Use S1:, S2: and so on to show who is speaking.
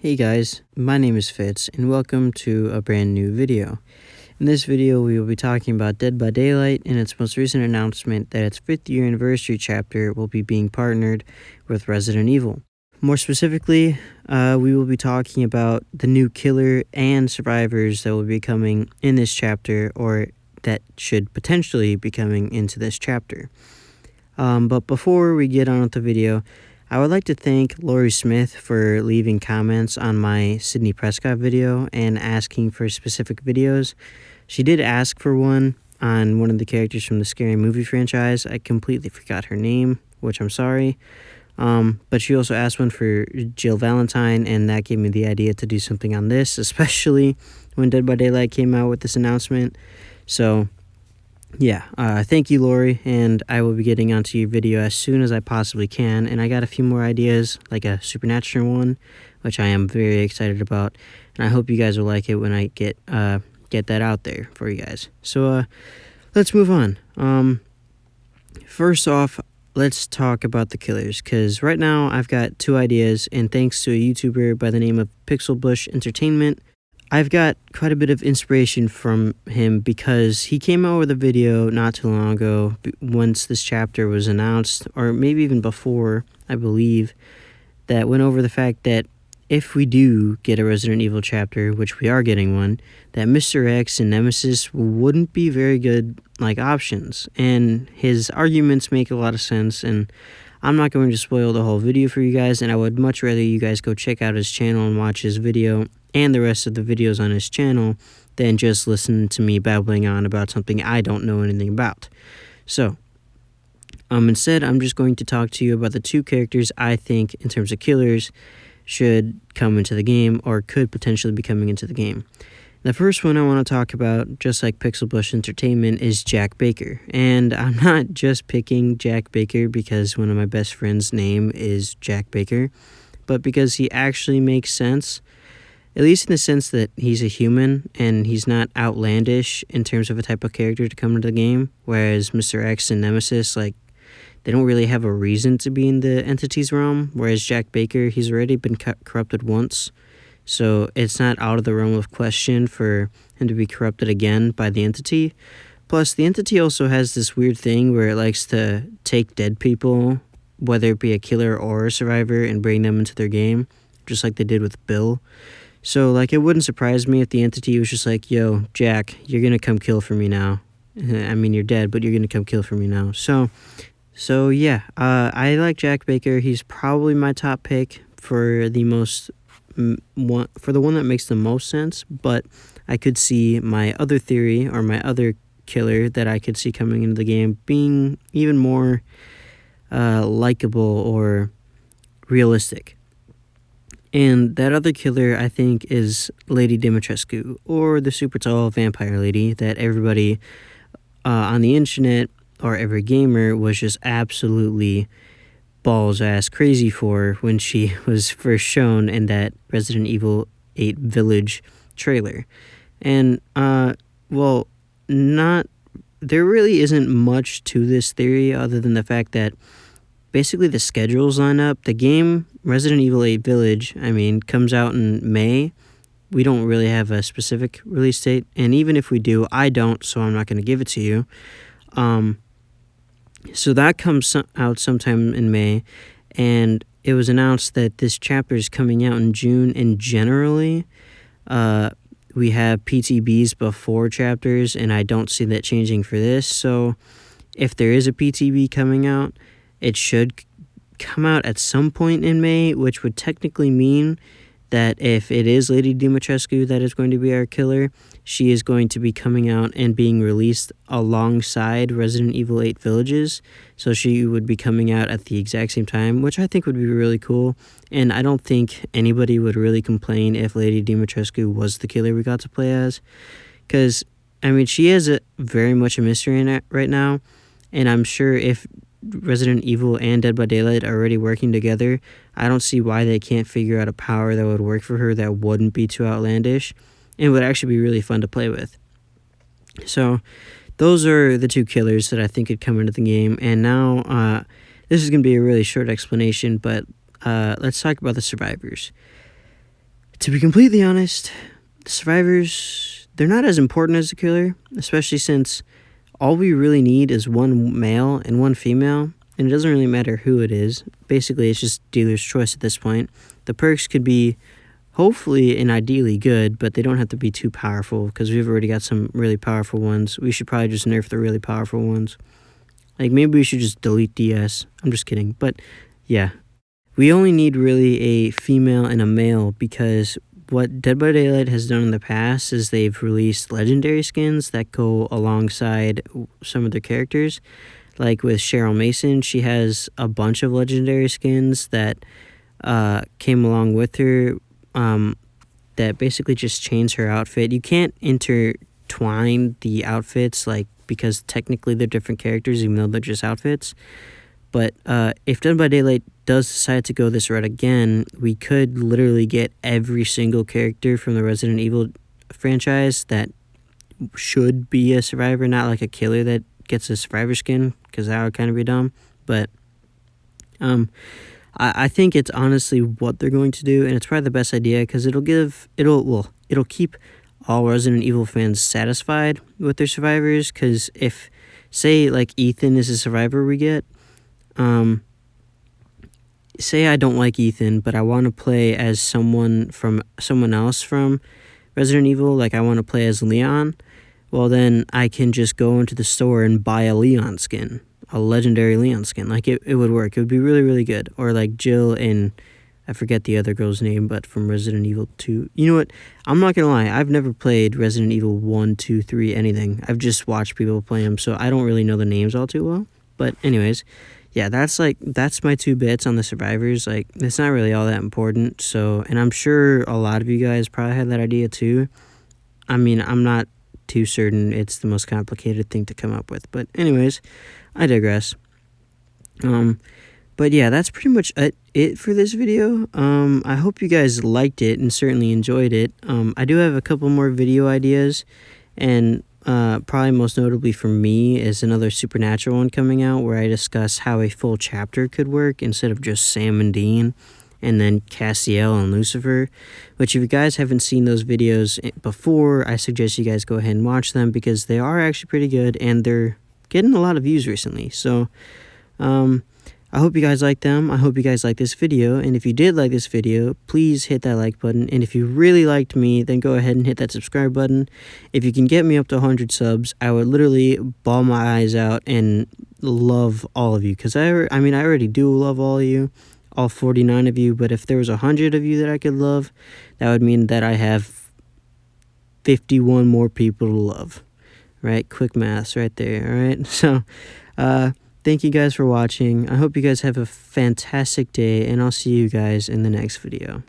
S1: Hey guys, my name is Fitz and welcome to a brand new video. In this video we will be talking about Dead by Daylight and its most recent announcement that its 5th year anniversary chapter will be being partnered with Resident Evil. More specifically, we will be talking about the new killer and survivors that will be coming in this chapter, or that should potentially be coming into this chapter. But before we get on with the video, I would like to thank Lori Smith for leaving comments on my Sydney Prescott video and asking for specific videos. She did ask for one on one of the characters from the Scary Movie franchise. I completely forgot her name, which I'm sorry. But she also asked one for Jill Valentine, and that gave me the idea to do something on this, especially when Dead by Daylight came out with this announcement. So yeah, thank you, Lori, and I will be getting onto your video as soon as I possibly can. And I got a few more ideas, like a supernatural one, which I am very excited about, and I hope you guys will like it when I get that out there for you guys. So let's move on. First off, let's talk about the killers, because right now I've got two ideas, and thanks to a YouTuber by the name of Pixel Bush Entertainment, I've got quite a bit of inspiration from him, because he came out with a video not too long ago once this chapter was announced, or maybe even before, I believe, that went over the fact that if we do get a Resident Evil chapter, which we are getting one, that Mr. X and Nemesis wouldn't be very good options. And his arguments make a lot of sense, and I'm not going to spoil the whole video for you guys, and I would much rather you guys go check out his channel and watch his video and the rest of the videos on his channel than just listen to me babbling on about something I don't know anything about. So, instead, I'm just going to talk to you about the two characters I think, in terms of killers, should come into the game, or could potentially be coming into the game. The first one I want to talk about, just like Pixel Bush Entertainment, is Jack Baker. And I'm not just picking Jack Baker because one of my best friends' name is Jack Baker, but because he actually makes sense, at least in the sense that he's a human and he's not outlandish in terms of a type of character to come into the game, whereas Mr. X and Nemesis, they don't really have a reason to be in the entity's realm, whereas Jack Baker, he's already been corrupted once, so it's not out of the realm of question for him to be corrupted again by the entity. Plus, the entity also has this weird thing where it likes to take dead people, whether it be a killer or a survivor, and bring them into their game, just like they did with Bill. So, it wouldn't surprise me if the entity was just like, yo, Jack, you're gonna come kill for me now. I mean, you're dead, but you're gonna come kill for me now. So yeah, I like Jack Baker. He's probably my top pick for the one that makes the most sense, but I could see my other theory, or my other killer that I could see coming into the game, being even more likable or realistic. And that other killer, I think, is Lady Dimitrescu, or the super tall vampire lady that everybody on the internet, or every gamer, was just absolutely balls ass crazy for when she was first shown in that Resident Evil 8 Village trailer. And there really isn't much to this theory other than the fact that basically the schedules line up. The game Resident Evil 8 Village, comes out in May. We don't really have a specific release date, and even if we do, I don't, so I'm not going to give it to you. So that comes out sometime in May, and it was announced that this chapter is coming out in June, and generally, we have PTBs before chapters, and I don't see that changing for this. So if there is a PTB coming out, it should come out at some point in May, which would technically mean that if it is Lady Dimitrescu that is going to be our killer, she is going to be coming out and being released alongside Resident Evil 8 Villages. So she would be coming out at the exact same time, which I think would be really cool. And I don't think anybody would really complain if Lady Dimitrescu was the killer we got to play as. Because, she is very much a mystery right now. And I'm sure if Resident Evil and Dead by Daylight are already working together, I don't see why they can't figure out a power that would work for her that wouldn't be too outlandish and would actually be really fun to play with. So those are the two killers that I think could come into the game. And now this is going to be a really short explanation, but let's talk about the survivors. To be completely honest, the survivors, they're not as important as the killer, especially since all we really need is one male and one female, and it doesn't really matter who it is. Basically, it's just dealer's choice at this point. The perks could be hopefully and ideally good, but they don't have to be too powerful because we've already got some really powerful ones. We should probably just nerf the really powerful ones. Like, maybe we should just delete DS. I'm just kidding. But, yeah. We only need really a female and a male because what Dead by Daylight has done in the past is they've released legendary skins that go alongside some of their characters. Like with Cheryl Mason, she has a bunch of legendary skins that came along with her that basically just change her outfit. You can't intertwine the outfits, like, because technically they're different characters, even though they're just outfits. But if Dead by Daylight does decide to go this route again, we could literally get every single character from the Resident Evil franchise that should be a survivor, not like a killer that gets a survivor skin, because that would kind of be dumb. But I think it's honestly what they're going to do, and it's probably the best idea because it'll keep all Resident Evil fans satisfied with their survivors. Because if, say, like Ethan is a survivor we get, say I don't like Ethan, but I want to play as someone else from Resident Evil, like I want to play as Leon, well then I can just go into the store and buy a Leon skin, a legendary Leon skin. Like it would work. It would be really, really good. Or like Jill and I forget the other girl's name, but from Resident Evil 2. You know what? I'm not going to lie. I've never played Resident Evil 1, 2, 3, anything. I've just watched people play them, so I don't really know the names all too well. But anyways, yeah, that's my 2 bits on the survivors. Like, it's not really all that important. So, and I'm sure a lot of you guys probably had that idea too. I mean, I'm not too certain it's the most complicated thing to come up with. But anyways, I digress. But yeah, that's pretty much it for this video. I hope you guys liked it and certainly enjoyed it. I do have a couple more video ideas, and probably most notably for me is another Supernatural one coming out where I discuss how a full chapter could work instead of just Sam and Dean and then Castiel and Lucifer, which if you guys haven't seen those videos before, I suggest you guys go ahead and watch them because they are actually pretty good and they're getting a lot of views recently. So I hope you guys like them. I hope you guys like this video. And if you did like this video, please hit that like button. And if you really liked me, then go ahead and hit that subscribe button. If you can get me up to 100 subs, I would literally bawl my eyes out and love all of you. Because I already do love all of you, all 49 of you. But if there was 100 of you that I could love, that would mean that I have 51 more people to love. Right? Quick maths right there. All right? So, thank you guys for watching. I hope you guys have a fantastic day, and I'll see you guys in the next video.